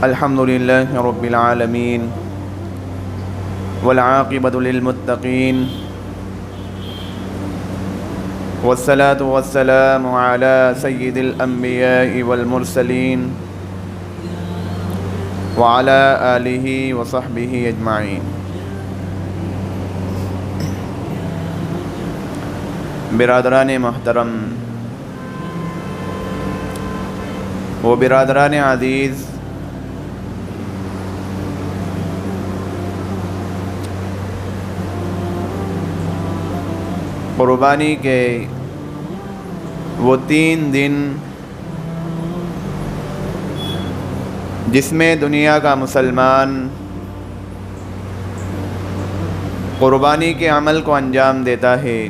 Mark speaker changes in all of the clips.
Speaker 1: الحمد لله رب العالمين والعاقبة للمتقين والصلاة والسلام على سيد الأنبياء والمرسلين وعلى آله وصحبه أجمعين. برادران محترم و برادران عزیز، قربانی کے وہ 3 دن جس میں دنیا کا مسلمان قربانی کے عمل کو انجام دیتا ہے،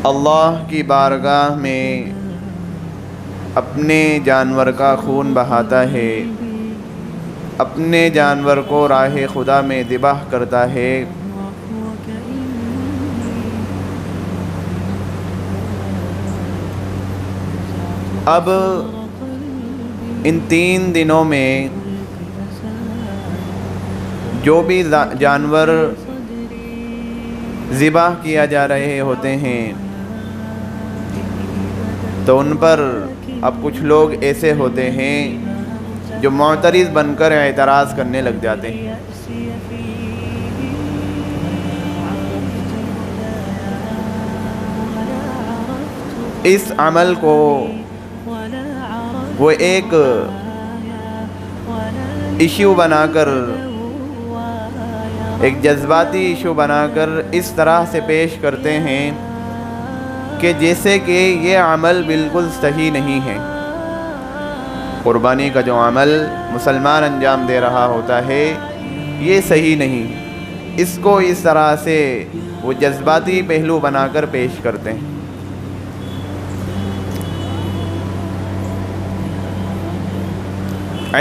Speaker 1: اللہ کی بارگاہ میں اپنے جانور کا خون بہاتا ہے، اپنے جانور کو راہ خدا میں ذبح کرتا ہے، اب ان 3 دنوں میں جو بھی جانور ذبح کیا جا رہے ہوتے ہیں تو ان پر اب کچھ لوگ ایسے ہوتے ہیں جو معترض بن کر اعتراض کرنے لگ جاتے ہیں۔ اس عمل کو وہ ایک ایشو بنا کر، ایک جذباتی ایشو بنا کر اس طرح سے پیش کرتے ہیں کہ جیسے کہ یہ عمل بالکل صحیح نہیں ہے۔ قربانی کا جو عمل مسلمان انجام دے رہا ہوتا ہے یہ صحیح نہیں، اس کو اس طرح سے وہ جذباتی پہلو بنا کر پیش کرتے ہیں۔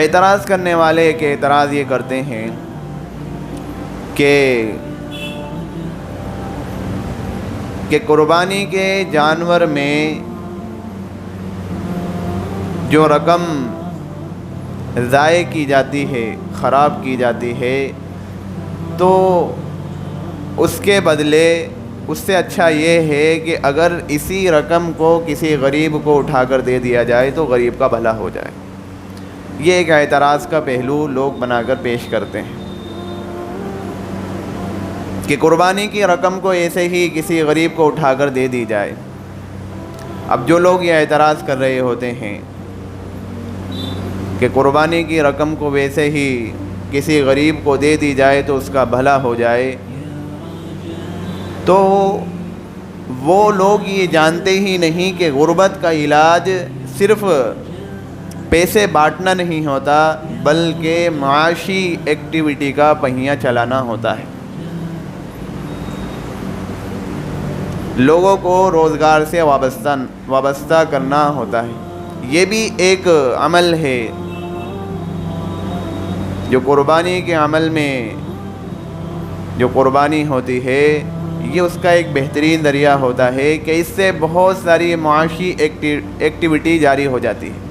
Speaker 1: اعتراض کرنے والے ایک اعتراض یہ کرتے ہیں کہ قربانی کے جانور میں جو رقم ضائع کی جاتی ہے، خراب کی جاتی ہے، تو اس کے بدلے اس سے اچھا یہ ہے کہ اگر اسی رقم کو کسی غریب کو اٹھا کر دے دیا جائے تو غریب کا بھلا ہو جائے۔ یہ ایک اعتراض کا پہلو لوگ بنا کر پیش کرتے ہیں کہ قربانی کی رقم کو ایسے ہی کسی غریب کو اٹھا کر دے دی جائے۔ اب جو لوگ یہ اعتراض کر رہے ہوتے ہیں کہ قربانی کی رقم کو ویسے ہی کسی غریب کو دے دی جائے تو اس کا بھلا ہو جائے، تو وہ لوگ یہ جانتے ہی نہیں کہ غربت کا علاج صرف پیسے بانٹنا نہیں ہوتا بلکہ معاشی ایکٹیویٹی کا پہیہ چلانا ہوتا ہے، لوگوں کو روزگار سے وابستہ کرنا ہوتا ہے۔ یہ بھی ایک عمل ہے جو قربانی کے عمل میں جو قربانی ہوتی ہے یہ اس کا ایک بہترین ذریعہ ہوتا ہے کہ اس سے بہت ساری معاشی ایکٹیویٹی جاری ہو جاتی ہے۔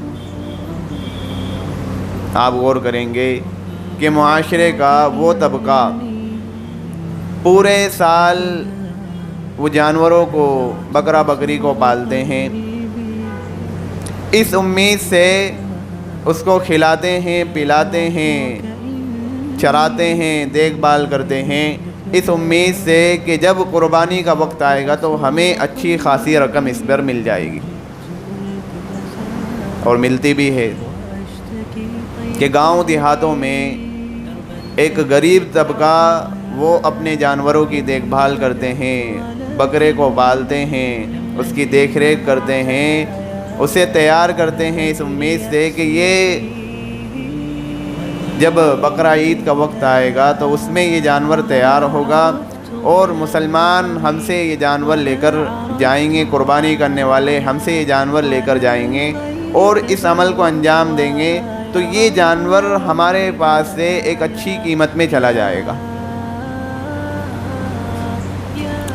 Speaker 1: آپ غور کریں گے کہ معاشرے کا وہ طبقہ پورے سال وہ جانوروں کو، بکرا بکری کو پالتے ہیں، اس امید سے اس کو کھلاتے ہیں، پلاتے ہیں، چراتے ہیں، دیکھ بھال کرتے ہیں، اس امید سے کہ جب قربانی کا وقت آئے گا تو ہمیں اچھی خاصی رقم اس پر مل جائے گی، اور ملتی بھی ہے۔ کہ گاؤں دیہاتوں میں ایک غریب طبقہ وہ اپنے جانوروں کی دیکھ بھال کرتے ہیں، بکرے کو پالتے ہیں، اس کی دیکھ ریکھ کرتے ہیں، اسے تیار کرتے ہیں اس امید سے کہ یہ جب بقرہ عید کا وقت آئے گا تو اس میں یہ جانور تیار ہوگا اور مسلمان ہم سے یہ جانور لے کر جائیں گے، قربانی کرنے والے ہم سے یہ جانور لے کر جائیں گے اور اس عمل کو انجام دیں گے، تو یہ جانور ہمارے پاس سے ایک اچھی قیمت میں چلا جائے گا۔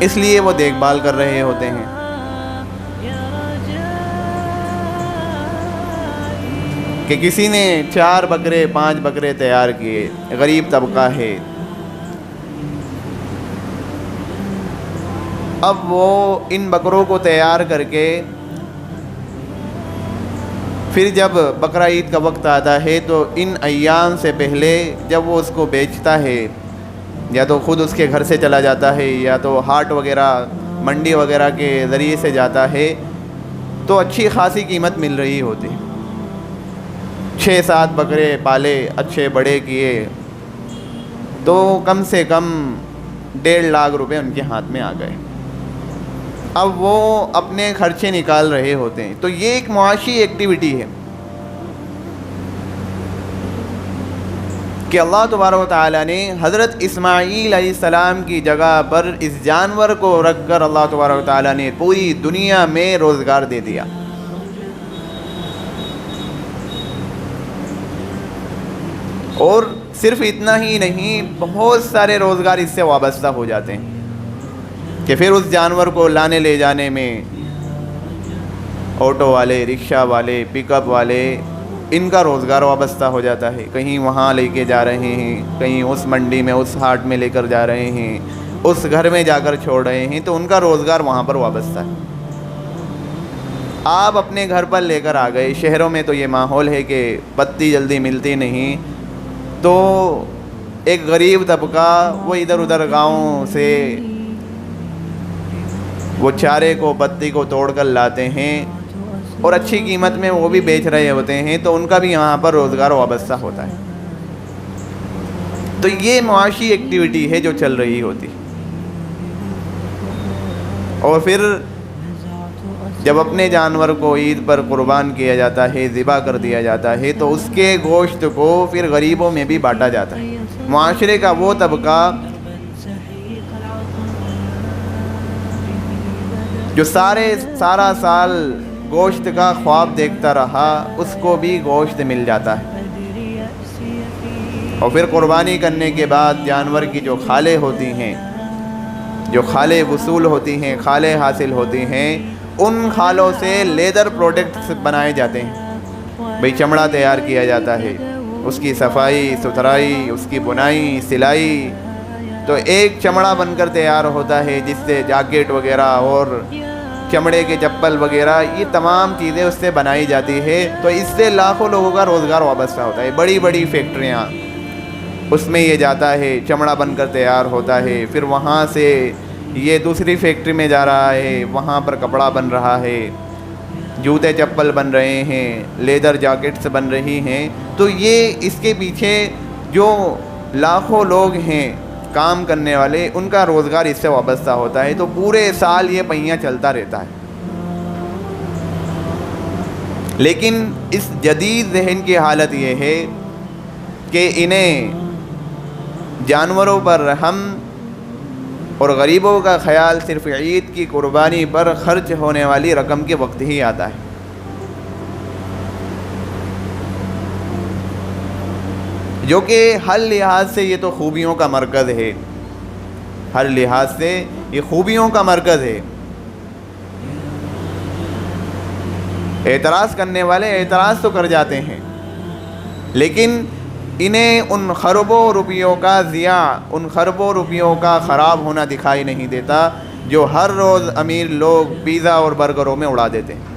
Speaker 1: اس لیے وہ دیکھ بھال کر رہے ہوتے ہیں۔ کہ کسی نے 4 بکرے 5 بکرے تیار کیے، غریب طبقہ ہے، اب وہ ان بکروں کو تیار کر کے پھر جب بقرہ عید کا وقت آتا ہے تو ان ایام سے پہلے جب وہ اس کو بیچتا ہے، یا تو خود اس کے گھر سے چلا جاتا ہے یا تو ہاٹ وغیرہ منڈی وغیرہ کے ذریعے سے جاتا ہے، تو اچھی خاصی قیمت مل رہی ہوتی۔ 6-7 بکرے پالے، اچھے بڑے کیے، تو کم سے کم 1.5 لاکھ روپے ان کے ہاتھ میں آ گئے۔ اب وہ اپنے خرچے نکال رہے ہوتے ہیں۔ تو یہ ایک معاشی ایکٹیویٹی ہے کہ اللہ تبارک و تعالیٰ نے حضرت اسماعیل علیہ السلام کی جگہ پر اس جانور کو رکھ کر اللہ تبارک و تعالیٰ نے پوری دنیا میں روزگار دے دیا۔ اور صرف اتنا ہی نہیں، بہت سارے روزگار اس سے وابستہ ہو جاتے ہیں کہ پھر اس جانور کو لانے لے جانے میں آٹو والے، رکشہ والے، پک اپ والے، ان کا روزگار وابستہ ہو جاتا ہے۔ کہیں وہاں لے کے جا رہے ہیں، کہیں اس منڈی میں، اس ہاٹ میں لے کر جا رہے ہیں، اس گھر میں جا کر چھوڑ رہے ہیں، تو ان کا روزگار وہاں پر وابستہ ہے۔ آپ اپنے گھر پر لے کر آ گئے، شہروں میں تو یہ ماحول ہے کہ بتی جلدی ملتی نہیں، تو ایک غریب طبقہ وہ ادھر ادھر گاؤں سے وہ چارے کو، بتی کو توڑ کر لاتے ہیں اور اچھی قیمت میں وہ بھی بیچ رہے ہوتے ہیں، تو ان کا بھی یہاں پر روزگار وابستہ ہوتا ہے۔ تو یہ معاشی ایکٹیویٹی ہے جو چل رہی ہوتی۔ اور پھر جب اپنے جانور کو عید پر قربان کیا جاتا ہے، ذبح کر دیا جاتا ہے، تو اس کے گوشت کو پھر غریبوں میں بھی بانٹا جاتا ہے۔ معاشرے کا وہ طبقہ جو سارا سال گوشت کا خواب دیکھتا رہا، اس کو بھی گوشت مل جاتا ہے۔ اور پھر قربانی کرنے کے بعد جانور کی جو کھالیں ہوتی ہیں، جو کھالیں وصول ہوتی ہیں، کھالیں حاصل ہوتی ہیں، ان کھالوں سے لیدر پروڈکٹس بنائے جاتے ہیں۔ بھئی چمڑا تیار کیا جاتا ہے، اس کی صفائی ستھرائی، اس کی بنائی سلائی، تو ایک چمڑا بن کر تیار ہوتا ہے جس سے جاکٹ وغیرہ اور چمڑے کے چپل وغیرہ، یہ تمام چیزیں اس سے بنائی جاتی ہے۔ تو اس سے لاکھوں لوگوں کا روزگار وابستہ ہوتا ہے۔ بڑی بڑی فیکٹریاں، اس میں یہ جاتا ہے، چمڑا بن کر تیار ہوتا ہے، پھر وہاں سے یہ دوسری فیکٹری میں جا رہا ہے، وہاں پر کپڑا بن رہا ہے، جوتے چپل بن رہے ہیں، لیدر جاکٹس بن رہی ہیں۔ تو یہ اس کے پیچھے جو لاکھوں لوگ ہیں کام کرنے والے، ان کا روزگار اس سے وابستہ ہوتا ہے۔ تو پورے سال یہ پہیہ چلتا رہتا ہے۔ لیکن اس جدید ذہن کی حالت یہ ہے کہ انہیں جانوروں پر رحم اور غریبوں کا خیال صرف عید کی قربانی پر خرچ ہونے والی رقم کے وقت ہی آتا ہے۔ جو کہ ہر لحاظ سے یہ تو خوبیوں کا مرکز ہے، ہر لحاظ سے یہ خوبیوں کا مرکز ہے۔ اعتراض کرنے والے اعتراض تو کر جاتے ہیں، لیکن انہیں ان خربوں روپیوں کا ضیاع، ان خربوں روپیوں کا خراب ہونا دکھائی نہیں دیتا جو ہر روز امیر لوگ پیزا اور برگروں میں اڑا دیتے ہیں۔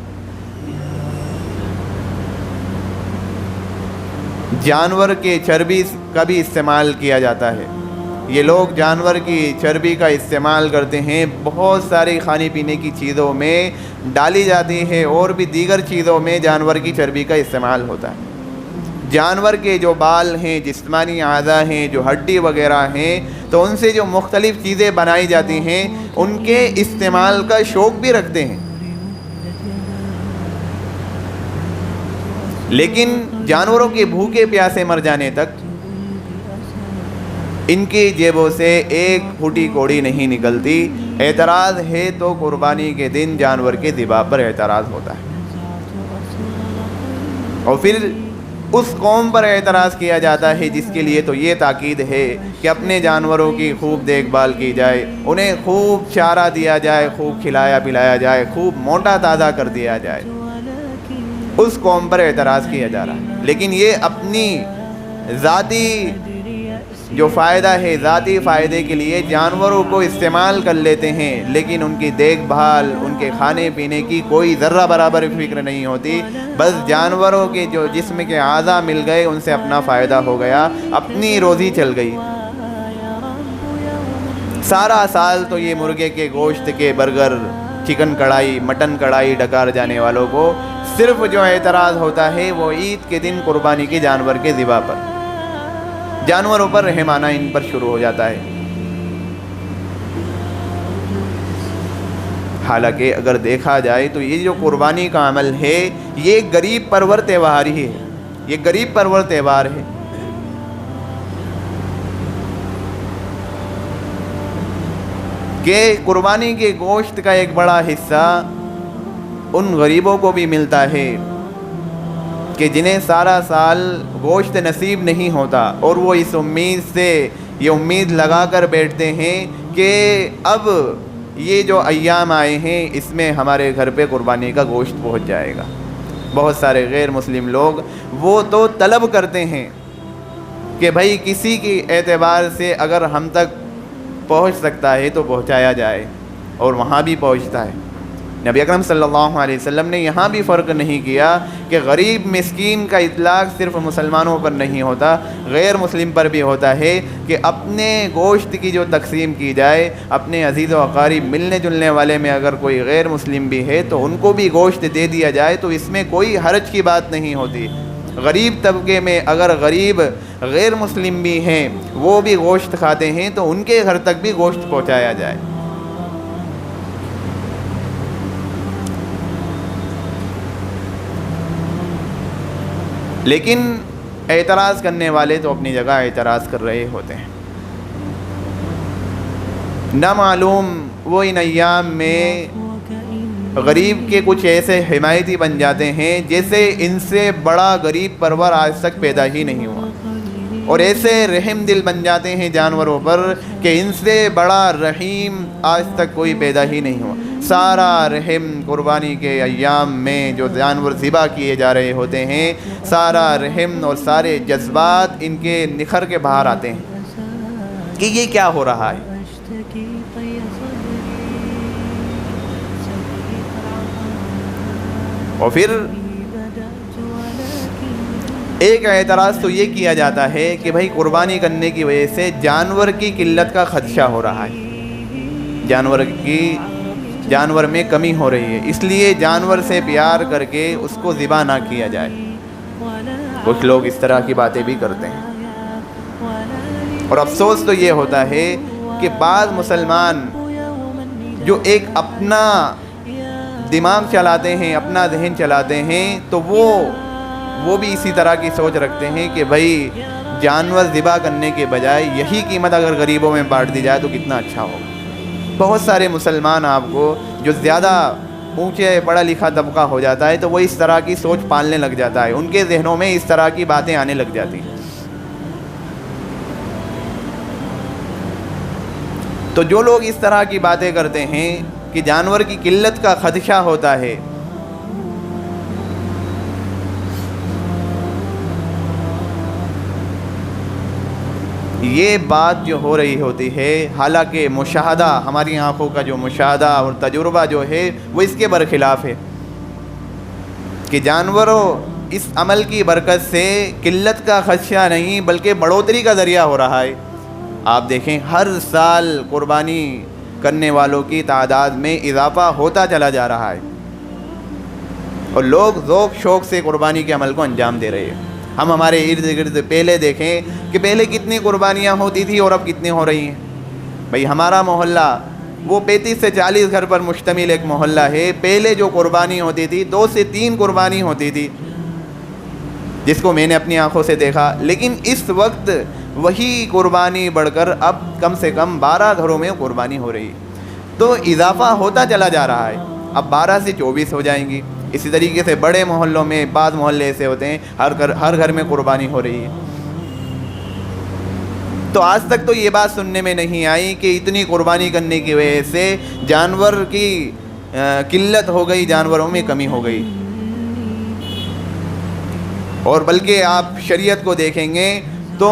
Speaker 1: جانور کے چربی کا بھی استعمال کیا جاتا ہے۔ یہ لوگ جانور کی چربی کا استعمال کرتے ہیں، بہت ساری کھانے پینے کی چیزوں میں ڈالی جاتی ہے، اور بھی دیگر چیزوں میں جانور کی چربی کا استعمال ہوتا ہے۔ جانور کے جو بال ہیں، جسمانی اعضاء ہیں، جو ہڈی وغیرہ ہیں، تو ان سے جو مختلف چیزیں بنائی جاتی ہیں، ان کے استعمال کا شوق بھی رکھتے ہیں۔ لیکن جانوروں کے بھوکے پیاسے مر جانے تک ان کی جیبوں سے ایک پھوٹی کوڑی نہیں نکلتی۔ اعتراض ہے تو قربانی کے دن جانور کے ذبح پر اعتراض ہوتا ہے۔ اور پھر اس قوم پر اعتراض کیا جاتا ہے جس کے لیے تو یہ تاکید ہے کہ اپنے جانوروں کی خوب دیکھ بھال کی جائے، انہیں خوب چارہ دیا جائے، خوب کھلایا پلایا جائے، خوب موٹا تازہ کر دیا جائے، اس قوم پر اعتراض کیا جا رہا ہے۔ لیکن یہ اپنی ذاتی جو فائدہ ہے، ذاتی فائدے کے لیے جانوروں کو استعمال کر لیتے ہیں، لیکن ان کی دیکھ بھال، ان کے کھانے پینے کی کوئی ذرہ برابر فکر نہیں ہوتی۔ بس جانوروں کے جو جسم کے اعضاء مل گئے، ان سے اپنا فائدہ ہو گیا، اپنی روزی چل گئی۔ سارا سال تو یہ مرغے کے گوشت کے برگر، چکن کڑھائی، مٹن کڑھائی ڈکار جانے والوں کو صرف جو اعتراض ہوتا ہے وہ عید کے دن قربانی کے جانور کے ذبح پر، جانوروں پر رحم آنا ان پر شروع ہو جاتا ہے۔ حالانکہ اگر دیکھا جائے تو یہ جو قربانی کا عمل ہے یہ غریب پرور تہوار ہی ہے، یہ غریب پرور تہوار ہے۔ کہ قربانی کے گوشت کا ایک بڑا حصہ ان غریبوں کو بھی ملتا ہے کہ جنہیں سارا سال گوشت نصیب نہیں ہوتا، اور وہ اس امید سے یہ امید لگا کر بیٹھتے ہیں کہ اب یہ جو ایام آئے ہیں اس میں ہمارے گھر پہ قربانی کا گوشت پہنچ جائے گا۔ بہت سارے غیر مسلم لوگ وہ تو طلب کرتے ہیں کہ بھائی کسی کی اعتبار سے اگر ہم تک پہنچ سکتا ہے تو پہنچایا جائے، اور وہاں بھی پہنچتا ہے۔ نبی اکرم صلی اللہ علیہ وسلم نے یہاں بھی فرق نہیں کیا کہ غریب مسکین کا اطلاق صرف مسلمانوں پر نہیں ہوتا، غیر مسلم پر بھی ہوتا ہے کہ اپنے گوشت کی جو تقسیم کی جائے، اپنے عزیز و اقارب ملنے جلنے والے میں اگر کوئی غیر مسلم بھی ہے تو ان کو بھی گوشت دے دیا جائے، تو اس میں کوئی حرج کی بات نہیں ہوتی۔ غریب طبقے میں اگر غریب غیر مسلم بھی ہیں، وہ بھی گوشت کھاتے ہیں، تو ان کے گھر تک بھی گوشت پہنچایا جائے۔ لیکن اعتراض کرنے والے تو اپنی جگہ اعتراض کر رہے ہوتے ہیں۔ نہ معلوم وہ ان ایام میں غریب کے کچھ ایسے حمایتی بن جاتے ہیں جیسے ان سے بڑا غریب پرور آج تک پیدا ہی نہیں ہوا، اور ایسے رحم دل بن جاتے ہیں جانوروں پر کہ ان سے بڑا رحیم آج تک کوئی پیدا ہی نہیں ہوا۔ سارا رحم قربانی کے ایام میں جو جانور ذبح کیے جا رہے ہوتے ہیں، سارا رحم اور سارے جذبات ان کے نکھر کے باہر آتے ہیں کہ یہ کیا ہو رہا ہے۔ اور پھر ایک اعتراض تو یہ کیا جاتا ہے کہ بھائی قربانی کرنے کی وجہ سے جانور کی قلت کا خدشہ ہو رہا ہے، جانور میں کمی ہو رہی ہے، اس لیے جانور سے پیار کر کے اس کو ذبح نہ کیا جائے۔ کچھ لوگ اس طرح کی باتیں بھی کرتے ہیں، اور افسوس تو یہ ہوتا ہے کہ بعض مسلمان جو ایک اپنا دماغ چلاتے ہیں، اپنا ذہن چلاتے ہیں، تو وہ بھی اسی طرح کی سوچ رکھتے ہیں کہ بھائی جانور ذبح کرنے کے بجائے یہی قیمت اگر غریبوں میں بانٹ دی جائے تو کتنا اچھا ہوگا۔ بہت سارے مسلمان آپ کو جو زیادہ اونچے پڑھا لکھا طبقہ ہو جاتا ہے تو وہ اس طرح کی سوچ پالنے لگ جاتا ہے، ان کے ذہنوں میں اس طرح کی باتیں آنے لگ جاتی ہیں۔ تو جو لوگ اس طرح کی باتیں کرتے ہیں کہ جانور کی قلت کا خدشہ ہوتا ہے، یہ بات جو ہو رہی ہوتی ہے، حالانکہ مشاہدہ، ہماری آنکھوں کا جو مشاہدہ اور تجربہ جو ہے وہ اس کے برخلاف ہے کہ جانوروں اس عمل کی برکت سے قلت کا خدشہ نہیں بلکہ بڑھوتری کا ذریعہ ہو رہا ہے۔ آپ دیکھیں ہر سال قربانی کرنے والوں کی تعداد میں اضافہ ہوتا چلا جا رہا ہے، اور لوگ ذوق شوق سے قربانی کے عمل کو انجام دے رہے ہیں۔ ہم ہمارے ارد گرد پہلے دیکھیں کہ پہلے کتنی قربانیاں ہوتی تھی اور اب کتنی ہو رہی ہیں۔ بھئی ہمارا محلہ وہ 35 سے 40 گھر پر مشتمل ایک محلہ ہے، پہلے جو قربانی ہوتی تھی 2 سے 3 قربانی ہوتی تھی، جس کو میں نے اپنی آنکھوں سے دیکھا، لیکن اس وقت وہی قربانی بڑھ کر اب کم سے کم 12 گھروں میں قربانی ہو رہی ہے۔ تو اضافہ ہوتا چلا جا رہا ہے، اب 12 سے 24 ہو جائیں گی، اسی طریقے سے بڑے محلوں میں بعض محلے ایسے ہوتے ہیں ہر گھر میں قربانی ہو رہی ہے. تو آج تک تو یہ بات سننے میں نہیں آئی کہ اتنی قربانی کرنے کی وجہ سے جانور کی قلت ہو گئی، جانوروں میں کمی ہو گئی. اور بلکہ آپ شریعت کو دیکھیں گے تو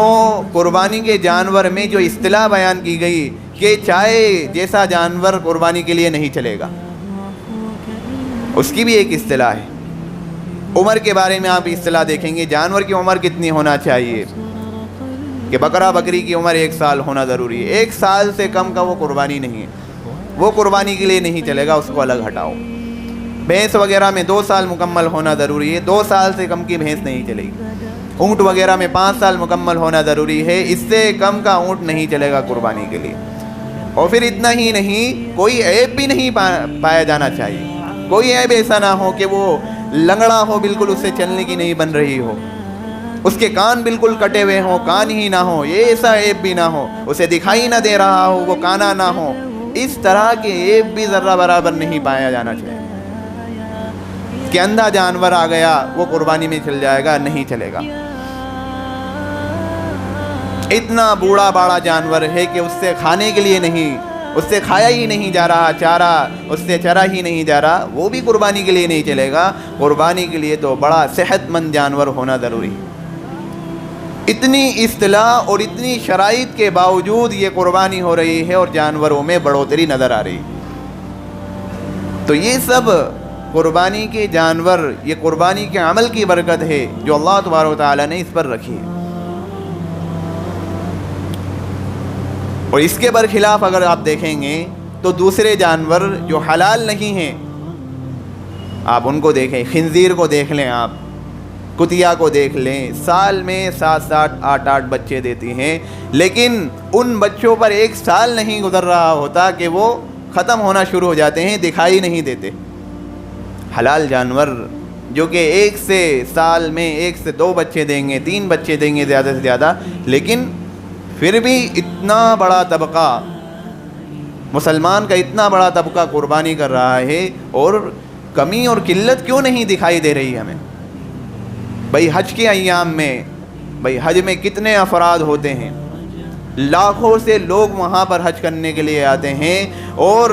Speaker 1: قربانی کے جانور میں جو اصطلاح بیان کی گئی کہ چاہے جیسا جانور قربانی کے لیے نہیں چلے گا، اس کی بھی ایک اصطلاح ہے. عمر کے بارے میں آپ اصطلاح دیکھیں گے، جانور کی عمر کتنی ہونا چاہیے، کہ بکرا بکری کی عمر 1 سال ہونا ضروری ہے. 1 سال سے کم کا وہ قربانی نہیں ہے، وہ قربانی کے لیے نہیں چلے گا، اس کو الگ ہٹاؤ. بھینس وغیرہ میں 2 سال مکمل ہونا ضروری ہے، 2 سال سے کم کی بھینس نہیں چلے گی. اونٹ وغیرہ میں 5 سال مکمل ہونا ضروری ہے، اس سے کم کا اونٹ نہیں چلے گا قربانی کے لیے. اور پھر اتنا ہی نہیں، کوئی عیب بھی نہیں پایا جانا چاہیے. کوئی عیب ایسا نہ ہو کہ وہ لنگڑا ہو، بالکل اس سے چلنے کی نہیں بن رہی ہو، اس کے کان بالکل کٹے ہوئے ہوں، کان ہی نہ ہو، یہ ایسا عیب بھی نہ ہو، اسے دکھائی نہ دے رہا ہو، وہ کانا نہ ہو. اس طرح کے عیب بھی ذرہ برابر نہیں پایا جانا چاہیے. کہ اندھا جانور آ گیا وہ قربانی میں چل جائے گا، نہیں چلے گا. اتنا بوڑھا باڑا جانور ہے کہ اس سے کھانے کے لیے نہیں، اس سے کھایا ہی نہیں جا رہا، چارہ اس سے چرا ہی نہیں جا رہا، وہ بھی قربانی کے لیے نہیں چلے گا. قربانی کے لیے تو بڑا صحت مند جانور ہونا ضروری ہے. اتنی اصطلاح اور اتنی شرائط کے باوجود یہ قربانی ہو رہی ہے اور جانوروں میں بڑھوتری نظر آ رہی. تو یہ سب قربانی کے جانور، یہ قربانی کے عمل کی برکت ہے جو اللہ تبارک و تعالیٰ نے اس پر رکھی ہے. اور اس کے برخلاف اگر آپ دیکھیں گے تو دوسرے جانور جو حلال نہیں ہیں، آپ ان کو دیکھیں، خنزیر کو دیکھ لیں، آپ کتیا کو دیکھ لیں، سال میں 7 8 بچے دیتی ہیں، لیکن ان بچوں پر 1 سال نہیں گزر رہا ہوتا کہ وہ ختم ہونا شروع ہو جاتے ہیں، دکھائی نہیں دیتے. حلال جانور جو کہ 1 سال میں 1 سے 2 بچے دیں گے، 3 بچے دیں گے زیادہ سے زیادہ، لیکن پھر بھی اتنا بڑا طبقہ مسلمان کا، اتنا بڑا طبقہ قربانی کر رہا ہے، اور کمی اور قلت کیوں نہیں دکھائی دے رہی ہمیں؟ بھائی حج کے ایام میں، بھائی حج میں کتنے افراد ہوتے ہیں، لاکھوں سے لوگ وہاں پر حج کرنے کے لیے آتے ہیں، اور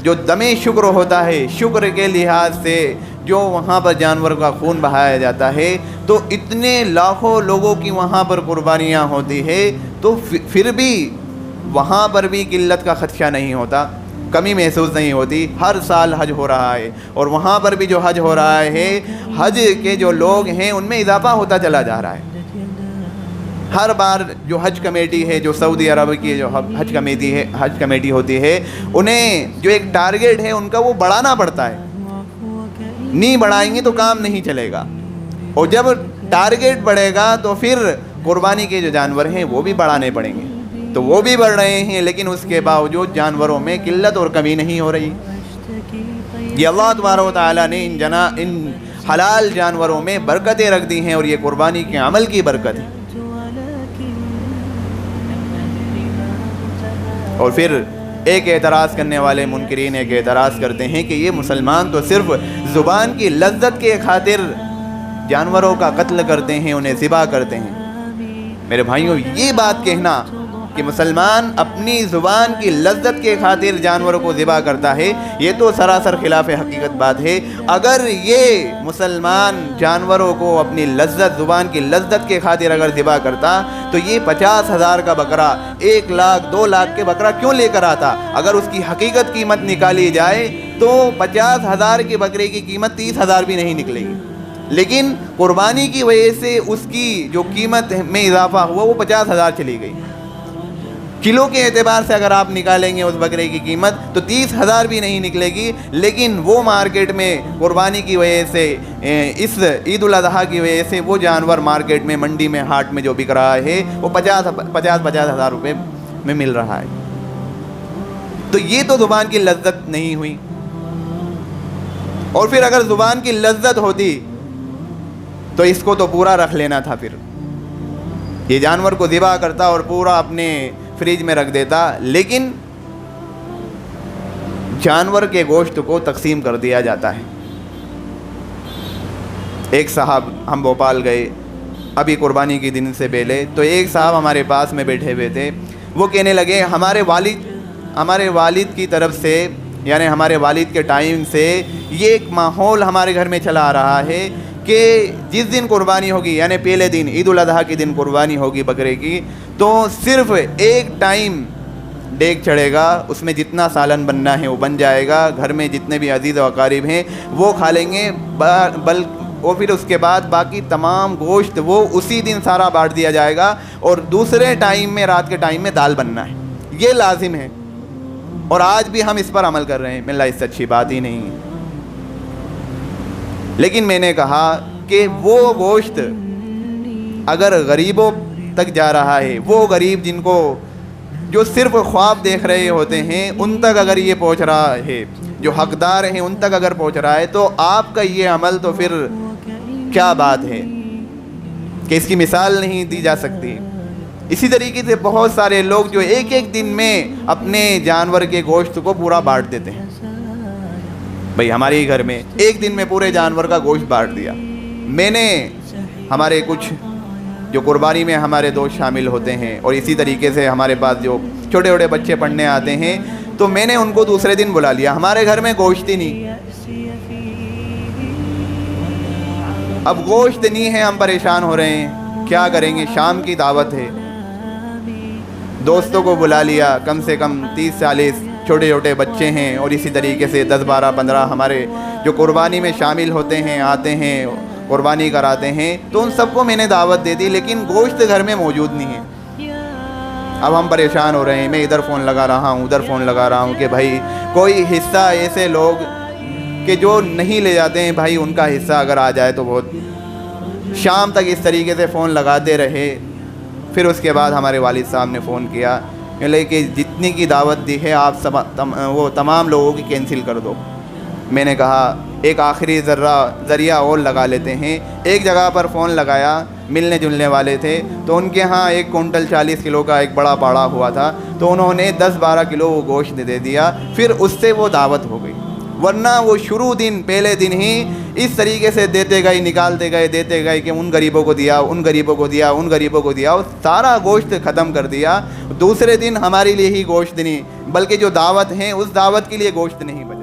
Speaker 1: جو دم شکر ہوتا ہے، شکر کے لحاظ سے جو وہاں پر جانور کا خون بہایا جاتا ہے، تو اتنے لاکھوں لوگوں کی وہاں پر قربانیاں ہوتی ہے، تو پھر بھی وہاں پر بھی قلت کا خدشہ نہیں ہوتا، کمی محسوس نہیں ہوتی. ہر سال حج ہو رہا ہے، اور وہاں پر بھی جو حج ہو رہا ہے، حج کے جو لوگ ہیں ان میں اضافہ ہوتا چلا جا رہا ہے. ہر بار جو حج کمیٹی ہے، جو سعودی عرب کی جو حج کمیٹی ہوتی ہے، انہیں جو ایک ٹارگیٹ ہے ان کا وہ بڑھانا پڑتا ہے. نہیں بڑھائیں گے تو کام نہیں چلے گا، اور جب ٹارگیٹ بڑھے گا تو پھر قربانی کے جو جانور ہیں وہ بھی بڑھانے پڑیں گے. تو وہ بھی بڑھ رہے ہیں، لیکن اس کے باوجود جانوروں میں قلت اور کمی نہیں ہو رہی. یہ اللہ تبارک و تعالیٰ نے ان حلال جانوروں میں برکتیں رکھ دی ہیں، اور یہ قربانی کے عمل کی برکت ہے. اور پھر ایک اعتراض کرنے والے منکرین ایک اعتراض کرتے ہیں کہ یہ مسلمان تو صرف زبان کی لذت کے خاطر جانوروں کا قتل کرتے ہیں، انہیں ذبح کرتے ہیں. میرے بھائیوں، یہ بات کہنا کہ مسلمان اپنی زبان کی لذت کے خاطر جانوروں کو ذبح کرتا ہے، یہ تو سراسر خلاف حقیقت بات ہے. اگر یہ مسلمان جانوروں کو اپنی لذت، زبان کی لذت کے خاطر اگر ذبح کرتا تو یہ 50,000 کا بکرا، 1 لاکھ 2 لاکھ کے بکرا کیوں لے کر آتا؟ اگر اس کی حقیقت قیمت نکالی جائے تو 50,000 کے بکرے کی قیمت 30,000 بھی نہیں نکلے گی. لیکن قربانی کی وجہ سے اس کی جو قیمت میں اضافہ ہوا وہ 50,000 چلی گئی. کلو کے اعتبار سے اگر آپ نکالیں گے اس بکرے کی قیمت تو 30,000 بھی نہیں نکلے گی. لیکن وہ مارکیٹ میں قربانی کی وجہ سے، اس عید الاضحیٰ کی وجہ سے وہ جانور مارکیٹ میں، منڈی میں، ہاٹ میں جو بک رہا ہے وہ 50,000 روپے میں مل رہا ہے. تو یہ تو زبان کی لذت نہیں ہوئی. اور پھر اگر زبان کی لذت ہوتی تو اس کو تو پورا رکھ لینا تھا. پھر یہ جانور کو ذبح کرتا اور پورا اپنے فریج میں رکھ دیتا، لیکن جانور کے گوشت کو تقسیم کر دیا جاتا ہے. ایک صاحب، ہم بھوپال گئے ابھی قربانی کے دن سے پہلے، تو ایک صاحب ہمارے پاس میں بیٹھے ہوئے تھے، وہ کہنے لگے ہمارے والد کی طرف سے، یعنی ہمارے والد کے ٹائم سے یہ ایک ماحول ہمارے گھر میں چلا آ رہا ہے کہ جس دن قربانی ہوگی، یعنی پہلے دن عید الاضحیٰ کے دن قربانی ہوگی بکرے کی، تو صرف ایک ٹائم دیگ چڑھے گا، اس میں جتنا سالن بننا ہے وہ بن جائے گا، گھر میں جتنے بھی عزیز و اقارب ہیں وہ کھا لیں گے، اور پھر اس کے بعد باقی تمام گوشت وہ اسی دن سارا بانٹ دیا جائے گا، اور دوسرے ٹائم میں، رات کے ٹائم میں دال بننا ہے، یہ لازم ہے۔ اور آج بھی ہم اس پر عمل کر رہے ہیں، ملا اس سے اچھی بات ہی نہیں ہے۔ لیکن میں نے کہا کہ وہ گوشت اگر غریبوں تک جا رہا ہے، وہ غریب جن کو جو صرف خواب دیکھ رہے ہوتے ہیں، ان تک اگر یہ پہنچ رہا ہے، جو حقدار ہیں ان تک اگر پہنچ رہا ہے، تو آپ کا یہ عمل تو پھر کیا بات ہے کہ اس کی مثال نہیں دی جا سکتی۔ اسی طریقے سے بہت سارے لوگ جو ایک ایک دن میں اپنے جانور کے گوشت کو پورا بانٹ دیتے ہیں۔ بھئی ہمارے ہی گھر میں ایک دن میں پورے جانور کا گوشت بانٹ دیا۔ میں نے ہمارے کچھ جو قربانی میں ہمارے دوست شامل ہوتے ہیں، اور اسی طریقے سے ہمارے پاس جو چھوٹے چھوٹے بچے پڑھنے آتے ہیں، تو میں نے ان کو دوسرے دن بلا لیا، ہمارے گھر میں گوشت ہی نہیں۔ اب گوشت نہیں ہے، ہم پریشان ہو رہے ہیں، کیا کریں گے؟ شام کی دعوت ہے، دوستوں کو بلا لیا، کم سے کم 30-40 چھوٹے چھوٹے بچے ہیں، اور اسی طریقے سے 10-12-15 ہمارے جو قربانی میں شامل ہوتے ہیں، آتے ہیں، قربانی کراتے ہیں، تو ان سب کو میں نے دعوت دے دی، لیکن گوشت گھر میں موجود نہیں ہے۔ اب ہم پریشان ہو رہے ہیں، میں ادھر فون لگا رہا ہوں، ادھر فون لگا رہا ہوں کہ بھائی کوئی حصہ ایسے لوگ کہ جو نہیں لے جاتے ہیں، بھائی ان کا حصہ اگر آ جائے تو بہت۔ شام تک اس طریقے سے فون لگاتے رہے۔ پھر اس کے بعد ہمارے والد صاحب نے فون کیا کہ جتنی کی دعوت دی ہے آپ سب وہ تمام لوگوں کی کینسل کر دو۔ میں نے کہا ایک آخری ذریعہ اور لگا لیتے ہیں۔ ایک جگہ پر فون لگایا، ملنے جلنے والے تھے، تو ان کے ہاں 1 کنٹل 40 کلو کا ایک بڑا پاڑا ہوا تھا، تو انہوں نے 10-12 کلو وہ گوشت دے دیا، پھر اس سے وہ دعوت ہو گئی۔ ورنہ وہ شروع دن، پہلے دن ہی اس طریقے سے دیتے گئے، نکالتے گئے، دیتے گئے کہ ان غریبوں کو دیا، ان غریبوں کو دیا، ان غریبوں کو دیا، اور سارا گوشت ختم کر دیا۔ دوسرے دن ہمارے لیے ہی گوشت نہیں، بلکہ جو دعوت ہے اس دعوت کے لیے گوشت نہیں بچا۔